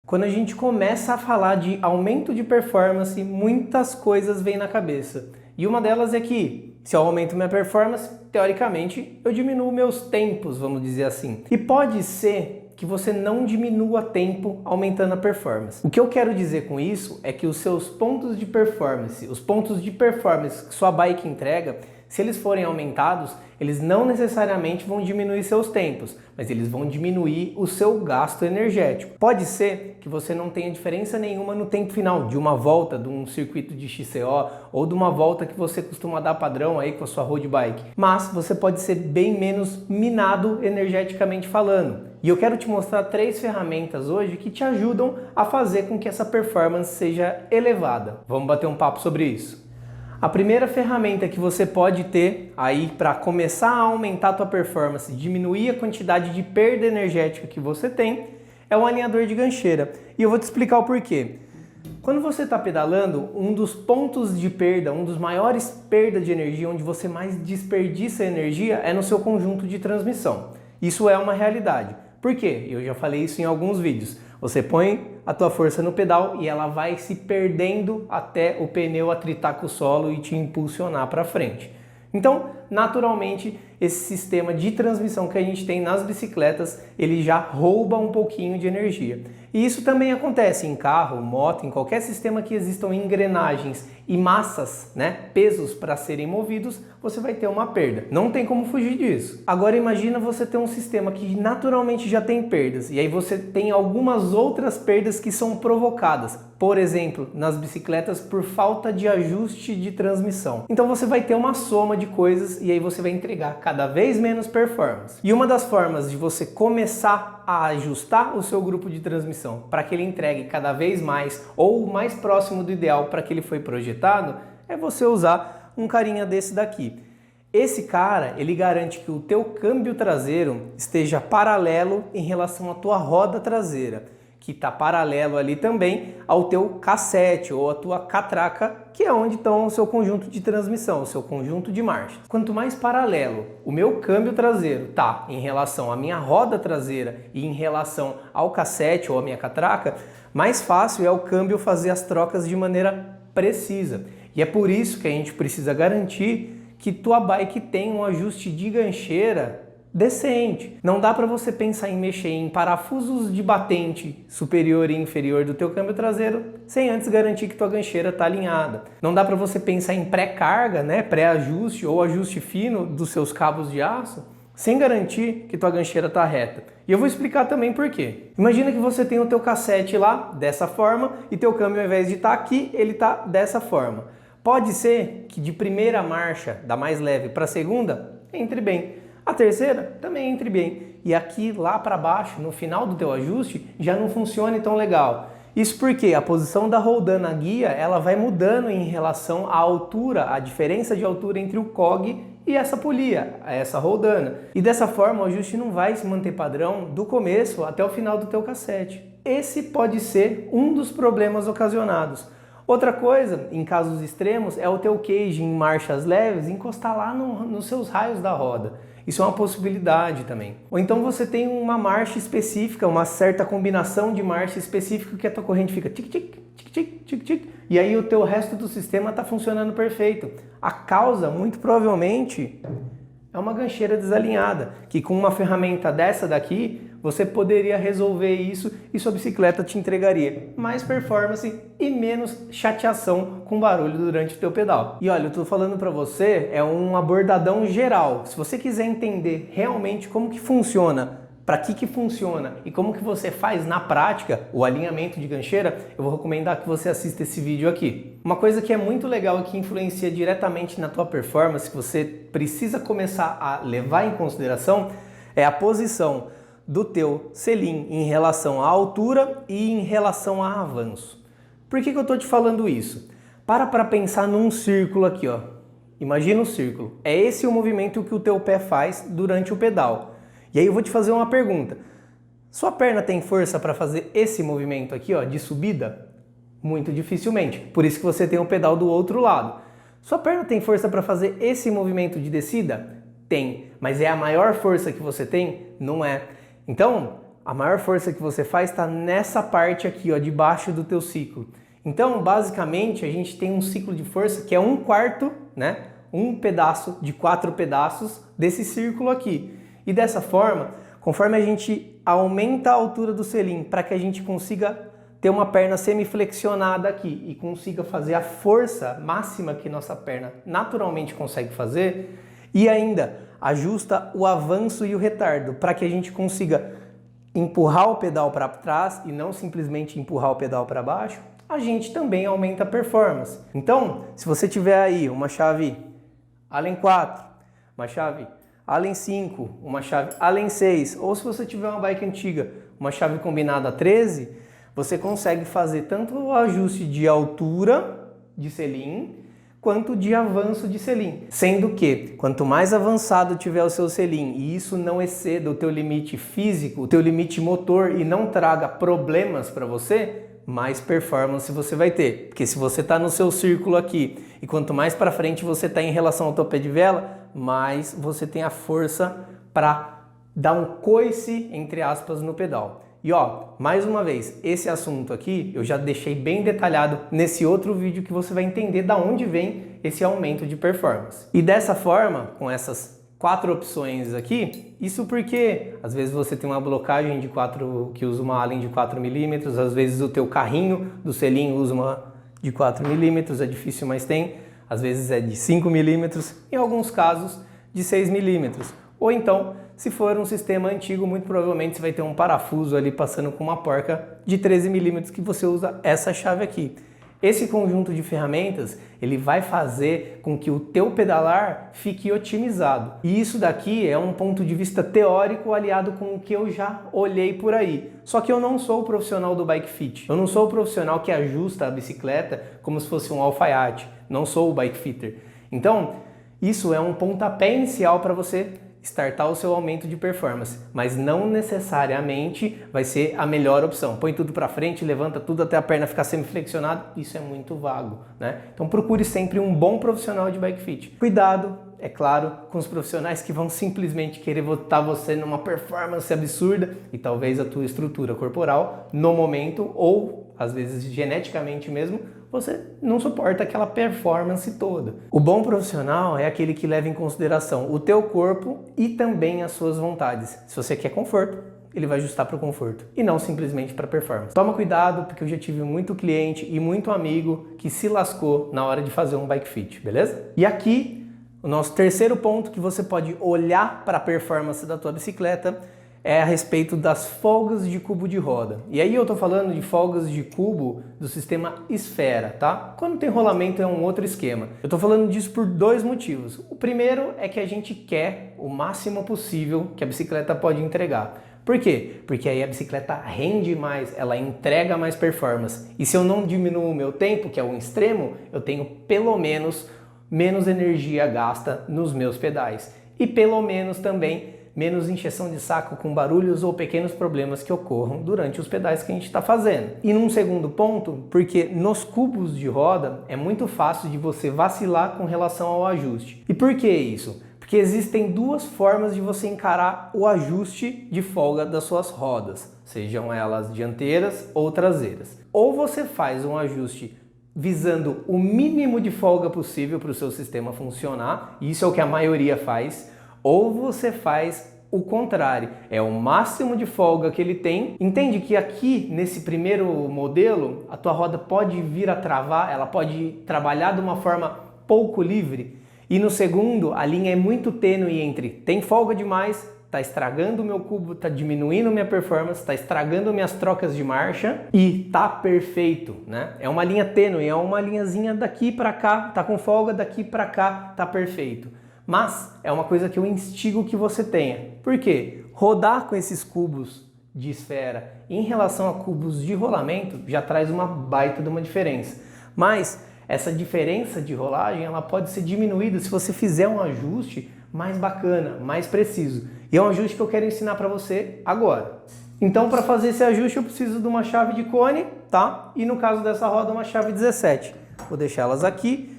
Quando a gente começa a falar de aumento de performance, muitas coisas vêm na cabeça. E uma delas é que, se eu aumento minha performance, teoricamente, eu diminuo meus tempos, vamos dizer assim. E pode ser que você não diminua tempo aumentando a performance. O que eu quero dizer com isso é que os seus pontos de performance, os pontos de performance que sua bike entrega, se eles forem aumentados, eles não necessariamente vão diminuir seus tempos, mas eles vão diminuir o seu gasto energético. Pode ser que você não tenha diferença nenhuma no tempo final de uma volta, de um circuito de XCO ou de uma volta que você costuma dar padrão aí com a sua road bike, mas você pode ser bem menos minado energeticamente falando. E eu quero te mostrar 3 ferramentas hoje que te ajudam a fazer com que essa performance seja elevada. Vamos bater um papo sobre isso. A primeira ferramenta que você pode ter aí para começar a aumentar a tua performance, diminuir a quantidade de perda energética que você tem, é o alinhador de gancheira. E eu vou te explicar o porquê. Quando você está pedalando, um dos pontos de perda, um dos maiores perdas de energia, onde você mais desperdiça energia, é no seu conjunto de transmissão. Isso é uma realidade. Por quê? Eu já falei isso em alguns vídeos. Você põe a tua força no pedal e ela vai se perdendo até o pneu atritar com o solo e te impulsionar para frente. Então, naturalmente, esse sistema de transmissão que a gente tem nas bicicletas, ele já rouba um pouquinho de energia. E isso também acontece em carro, moto, em qualquer sistema que existam engrenagens e massas, pesos para serem movidos, você vai ter uma perda. Não tem como fugir disso. Agora imagina você ter um sistema que naturalmente já tem perdas, e aí você tem algumas outras perdas que são provocadas. Por exemplo, nas bicicletas por falta de ajuste de transmissão. Então você vai ter uma soma de coisas e aí você vai entregar cada vez menos performance. E uma das formas de você começar a ajustar o seu grupo de transmissão para que ele entregue cada vez mais ou mais próximo do ideal para que ele foi projetado é você usar um carinha desse daqui. Esse cara, ele garante que o teu câmbio traseiro esteja paralelo em relação à tua roda traseira, que está paralelo ali também ao teu cassete ou a tua catraca, que é onde estão o seu conjunto de transmissão, o seu conjunto de marchas. Quanto mais paralelo o meu câmbio traseiro está em relação à minha roda traseira e em relação ao cassete ou à minha catraca, mais fácil é o câmbio fazer as trocas de maneira precisa. E é por isso que a gente precisa garantir que tua bike tem um ajuste de gancheira decente. Não dá para você pensar em mexer em parafusos de batente superior e inferior do teu câmbio traseiro sem antes garantir que tua gancheira está alinhada. Não dá para você pensar em pré-carga, pré-ajuste ou ajuste fino dos seus cabos de aço sem garantir que tua gancheira está reta. E eu vou explicar também por quê. Imagina que você tem o teu cassete lá dessa forma e teu câmbio, ao invés de estar aqui, ele está dessa forma. Pode ser que de primeira marcha, da mais leve para a segunda, entre bem. A terceira também entre bem. E aqui lá para baixo, no final do teu ajuste, já não funcione tão legal. Isso porque a posição da roldana na guia, ela vai mudando em relação à altura, a diferença de altura entre o cog e essa polia, essa roldana. E dessa forma o ajuste não vai se manter padrão do começo até o final do teu cassete. Esse pode ser um dos problemas ocasionados. Outra coisa, em casos extremos, é o teu cage em marchas leves encostar lá nos seus raios da roda. Isso é uma possibilidade também. Ou então você tem uma marcha específica, uma certa combinação de marcha específica que a tua corrente fica tic-tic, tic-tic, tic-tic, e aí o teu resto do sistema está funcionando perfeito. A causa, muito provavelmente, é uma gancheira desalinhada, que com uma ferramenta dessa daqui, você poderia resolver isso e sua bicicleta te entregaria mais performance e menos chateação com barulho durante o teu pedal. E olha, eu tô falando para você, é um abordadão geral. Se você quiser entender realmente como que funciona, para que funciona e como que você faz na prática o alinhamento de gancheira, eu vou recomendar que você assista esse vídeo aqui. Uma coisa que é muito legal e que influencia diretamente na tua performance, que você precisa começar a levar em consideração, é a posição do teu selim em relação à altura e em relação a avanço. Por que eu estou te falando isso? Para pensar num círculo aqui, ó. Imagina um círculo. É esse o movimento que o teu pé faz durante o pedal. E aí eu vou te fazer uma pergunta. Sua perna tem força para fazer esse movimento aqui, ó, de subida? Muito dificilmente. Por isso que você tem o pedal do outro lado. Sua perna tem força para fazer esse movimento de descida? Tem. Mas é a maior força que você tem? Não é. Então, a maior força que você faz está nessa parte aqui, ó, debaixo do teu ciclo. Então, basicamente, a gente tem um ciclo de força que é 1/4, né? Um pedaço de 4 pedaços desse círculo aqui. E dessa forma, conforme a gente aumenta a altura do selim para que a gente consiga ter uma perna semiflexionada aqui e consiga fazer a força máxima que nossa perna naturalmente consegue fazer, e ainda ajusta o avanço e o retardo para que a gente consiga empurrar o pedal para trás e não simplesmente empurrar o pedal para baixo, a gente também aumenta a performance. Então, se você tiver aí uma chave Allen 4, uma chave Allen 5, uma chave Allen 6, ou se você tiver uma bike antiga, uma chave combinada 13, você consegue fazer tanto o ajuste de altura de selim, quanto de avanço de selim. Sendo que, quanto mais avançado tiver o seu selim e isso não exceda o teu limite físico, o teu limite motor e não traga problemas para você, mais performance você vai ter. Porque se você está no seu círculo aqui e quanto mais para frente você está em relação ao teu pé de vela, mais você tem a força para dar um coice, entre aspas, no pedal. E ó, mais uma vez, esse assunto aqui eu já deixei bem detalhado nesse outro vídeo que você vai entender da onde vem esse aumento de performance. E dessa forma, com essas 4 opções aqui, isso porque às vezes você tem uma blocagem de 4 que usa uma Allen de 4 mm, às vezes o teu carrinho do selim usa uma de 4 mm, é difícil, mas tem, às vezes é de 5 mm, em alguns casos de 6 mm. Ou então, se for um sistema antigo, muito provavelmente você vai ter um parafuso ali passando com uma porca de 13 mm que você usa essa chave aqui. Esse conjunto de ferramentas, ele vai fazer com que o teu pedalar fique otimizado. E isso daqui é um ponto de vista teórico aliado com o que eu já olhei por aí. Só que eu não sou o profissional do bike fit. Eu não sou o profissional que ajusta a bicicleta como se fosse um alfaiate. Não sou o bike fitter. Então, isso é um pontapé inicial para você startar o seu aumento de performance, mas não necessariamente vai ser a melhor opção. Põe tudo para frente, levanta tudo até a perna ficar semiflexionada, isso é muito vago, né? Então procure sempre um bom profissional de bike fit. Cuidado, é claro, com os profissionais que vão simplesmente querer botar você numa performance absurda e talvez a tua estrutura corporal no momento ou às vezes geneticamente mesmo você não suporta aquela performance toda. O bom profissional é aquele que leva em consideração o teu corpo e também as suas vontades. Se você quer conforto, ele vai ajustar para o conforto e não simplesmente para performance. Toma cuidado, porque eu já tive muito cliente e muito amigo que se lascou na hora de fazer um bike fit, beleza? E aqui, o nosso terceiro ponto que você pode olhar para a performance da tua bicicleta é a respeito das folgas de cubo de roda. E aí eu tô falando de folgas de cubo do sistema esfera, tá? Quando tem rolamento é um outro esquema. Eu tô falando disso por 2 motivos. O primeiro é que a gente quer o máximo possível que a bicicleta pode entregar. Por quê? Porque aí a bicicleta rende mais, ela entrega mais performance. E se eu não diminuo o meu tempo, que é o extremo, eu tenho pelo menos menos energia gasta nos meus pedais. E pelo menos também menos encheção de saco com barulhos ou pequenos problemas que ocorram durante os pedais que a gente está fazendo. E num segundo ponto, porque nos cubos de roda é muito fácil de você vacilar com relação ao ajuste. E por que isso? Porque existem 2 formas de você encarar o ajuste de folga das suas rodas, sejam elas dianteiras ou traseiras. Ou você faz um ajuste visando o mínimo de folga possível para o seu sistema funcionar, e isso é o que a maioria faz, ou você faz o contrário, é o máximo de folga que ele tem. Entende que aqui, nesse primeiro modelo, a tua roda pode vir a travar, ela pode trabalhar de uma forma pouco livre. E no segundo, a linha é muito tênue entre tem folga demais, está estragando o meu cubo, está diminuindo minha performance, está estragando minhas trocas de marcha e tá perfeito, né? É uma linha tênue, é uma linhazinha daqui para cá, tá com folga, daqui para cá, tá perfeito. Mas é uma coisa que eu instigo que você tenha. Por quê? Rodar com esses cubos de esfera em relação a cubos de rolamento já traz uma baita de uma diferença. Mas essa diferença de rolagem ela pode ser diminuída se você fizer um ajuste mais bacana, mais preciso. E é um ajuste que eu quero ensinar para você agora. Então, para fazer esse ajuste eu preciso de uma chave de cone, tá? E no caso dessa roda, uma chave 17. Vou deixar elas aqui.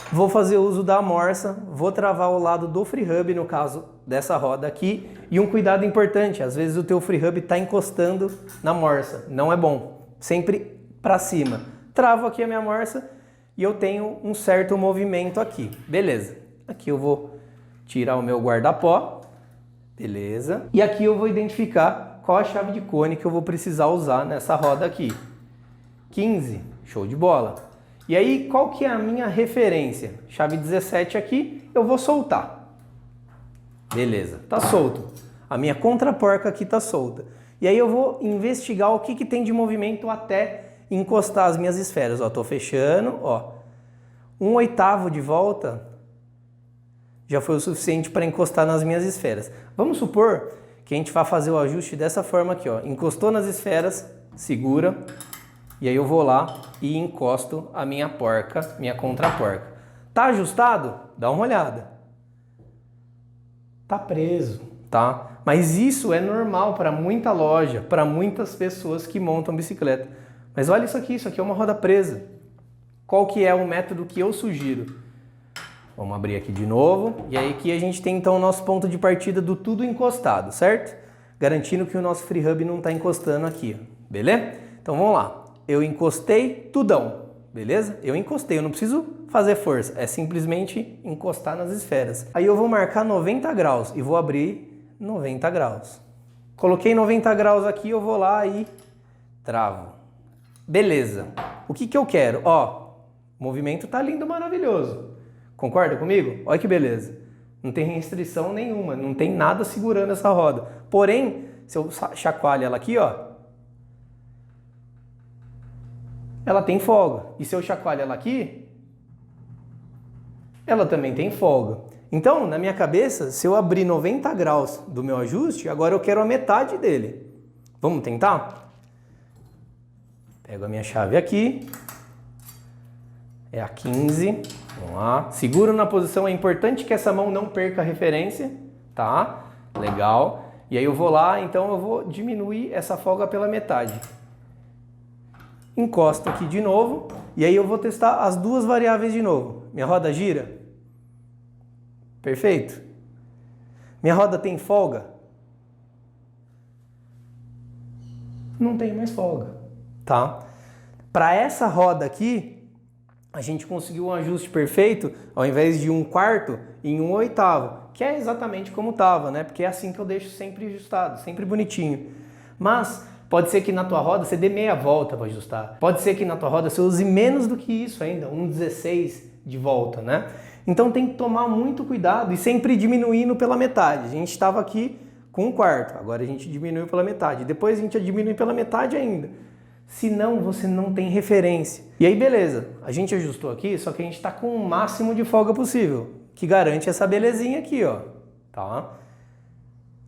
Vou fazer uso da amorça, vou travar o lado do free hub, no caso dessa roda aqui. E um cuidado importante, às vezes o teu free hub está encostando na morsa, não é bom. Sempre para cima. Travo aqui a minha morsa e eu tenho um certo movimento aqui. Beleza. Aqui eu vou tirar o meu guarda-pó. Beleza. E aqui eu vou identificar qual a chave de cone que eu vou precisar usar nessa roda aqui. 15. Show de bola. E aí, qual que é a minha referência? Chave 17 aqui, eu vou soltar. Beleza, tá solto. A minha contraporca aqui tá solta. E aí eu vou investigar o que tem de movimento até encostar as minhas esferas. Ó, tô fechando, ó. 1/8 de volta já foi o suficiente para encostar nas minhas esferas. Vamos supor que a gente vai fazer o ajuste dessa forma aqui, ó. Encostou nas esferas, segura. E aí eu vou lá e encosto a minha porca, minha contraporca. Tá ajustado? Dá uma olhada. Tá preso, tá? Mas isso é normal para muita loja, para muitas pessoas que montam bicicleta. Mas olha isso aqui é uma roda presa. Qual que é o método que eu sugiro? Vamos abrir aqui de novo. E aí aqui a gente tem então o nosso ponto de partida do tudo encostado, certo? Garantindo que o nosso free hub não está encostando aqui, beleza? Então vamos lá. Eu encostei tudão, beleza? Eu encostei, eu não preciso fazer força, é simplesmente encostar nas esferas. Aí eu vou marcar 90 graus e vou abrir 90 graus. Coloquei 90 graus aqui, eu vou lá e travo. Beleza. O que eu quero? Ó, o movimento tá lindo, maravilhoso. Concorda comigo? Olha que beleza. Não tem restrição nenhuma, não tem nada segurando essa roda. Porém, se eu chacoalho ela aqui, ó, ela tem folga. E se eu chacoalho ela aqui, ela também tem folga. Então, na minha cabeça, se eu abrir 90 graus do meu ajuste, agora eu quero a metade dele. Vamos tentar? Pego a minha chave aqui. É a 15. Vamos lá. Seguro na posição. É importante que essa mão não perca a referência. Tá? Legal. E aí eu vou lá, então eu vou diminuir essa folga pela metade. Encosto aqui de novo, e aí eu vou testar as duas variáveis de novo. Minha roda gira? Perfeito. Minha roda tem folga? Não tem mais folga, tá? Para essa roda aqui, a gente conseguiu um ajuste perfeito, ao invés de 1/4, em 1/8, que é exatamente como estava, né? Porque é assim que eu deixo sempre ajustado, sempre bonitinho. Mas pode ser que na tua roda você dê meia volta para ajustar. Pode ser que na tua roda você use menos do que isso ainda, 1/16 de volta, né? Então tem que tomar muito cuidado e sempre diminuindo pela metade. A gente estava aqui com 1/4, agora a gente diminuiu pela metade. Depois a gente diminui pela metade ainda. Senão você não tem referência. E aí beleza, a gente ajustou aqui, só que a gente está com o máximo de folga possível, que garante essa belezinha aqui, ó. Tá?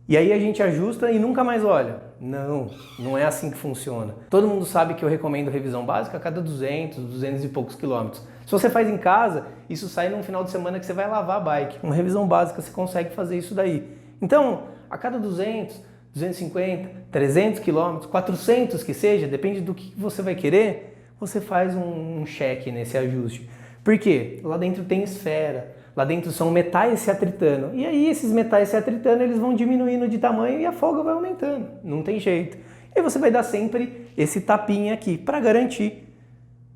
E aí a gente ajusta e nunca mais olha. Não, não é assim que funciona. Todo mundo sabe que eu recomendo revisão básica a cada 200 e poucos quilômetros. Se você faz em casa, isso sai num final de semana que você vai lavar a bike. Uma revisão básica você consegue fazer isso daí. Então, a cada 200, 250, 300 quilômetros, 400 que seja, depende do que você vai querer, você faz um check nesse ajuste. Por quê? Lá dentro tem esfera. Lá dentro são metais se atritando. E aí esses metais se atritando, eles vão diminuindo de tamanho e a folga vai aumentando. Não tem jeito. E aí você vai dar sempre esse tapinha aqui para garantir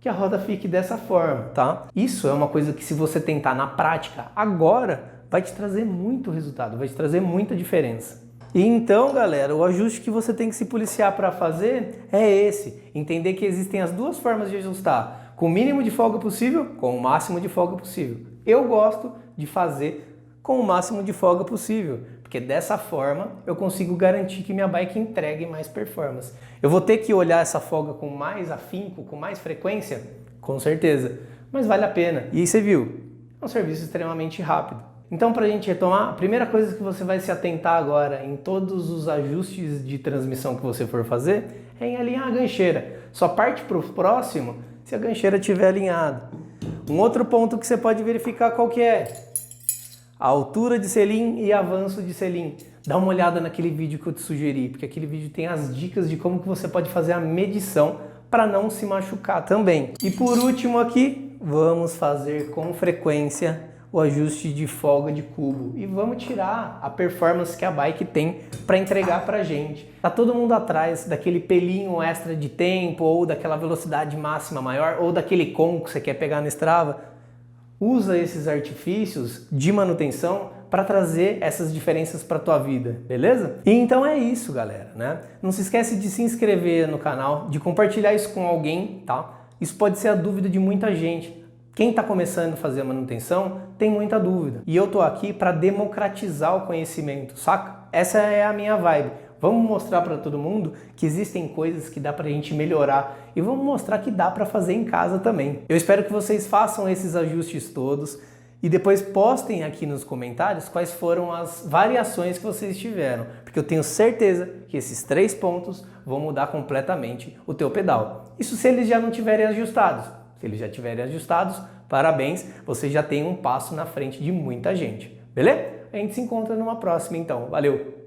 que a roda fique dessa forma, tá? Isso é uma coisa que se você tentar na prática agora, vai te trazer muito resultado, vai te trazer muita diferença. E então, galera, o ajuste que você tem que se policiar para fazer é esse. Entender que existem as duas formas de ajustar. Com o mínimo de folga possível, com o máximo de folga possível. Eu gosto de fazer com o máximo de folga possível, porque dessa forma eu consigo garantir que minha bike entregue mais performance. Eu vou ter que olhar essa folga com mais afinco, com mais frequência? Com certeza, mas vale a pena. E aí você viu, é um serviço extremamente rápido. Então, para a gente retomar, a primeira coisa que você vai se atentar agora em todos os ajustes de transmissão que você for fazer é em alinhar a gancheira. Só parte para o próximo se a gancheira estiver alinhada. Um outro ponto que você pode verificar qual que é? A altura de selim e avanço de selim. Dá uma olhada naquele vídeo que eu te sugeri, porque aquele vídeo tem as dicas de como que você pode fazer a medição para não se machucar também. E por último aqui, vamos fazer com frequência o ajuste de folga de cubo e vamos tirar a performance que a bike tem para entregar para a gente. Tá todo mundo atrás daquele pelinho extra de tempo ou daquela velocidade máxima maior ou daquele com que você quer pegar no Strava. Usa esses artifícios de manutenção para trazer essas diferenças para a tua vida, beleza? E então é isso, galera, né? Não se esquece de se inscrever no canal, de compartilhar isso com alguém, tá? Isso pode ser a dúvida de muita gente. Quem está começando a fazer a manutenção tem muita dúvida. E eu tô aqui para democratizar o conhecimento, saca? Essa é a minha vibe. Vamos mostrar para todo mundo que existem coisas que dá para a gente melhorar e vamos mostrar que dá para fazer em casa também. Eu espero que vocês façam esses ajustes todos e depois postem aqui nos comentários quais foram as variações que vocês tiveram, porque eu tenho certeza que esses 3 pontos vão mudar completamente o teu pedal. Isso se eles já não tiverem ajustados. Se eles já tiverem ajustados, parabéns, você já tem um passo na frente de muita gente. Beleza? A gente se encontra numa próxima então. Valeu!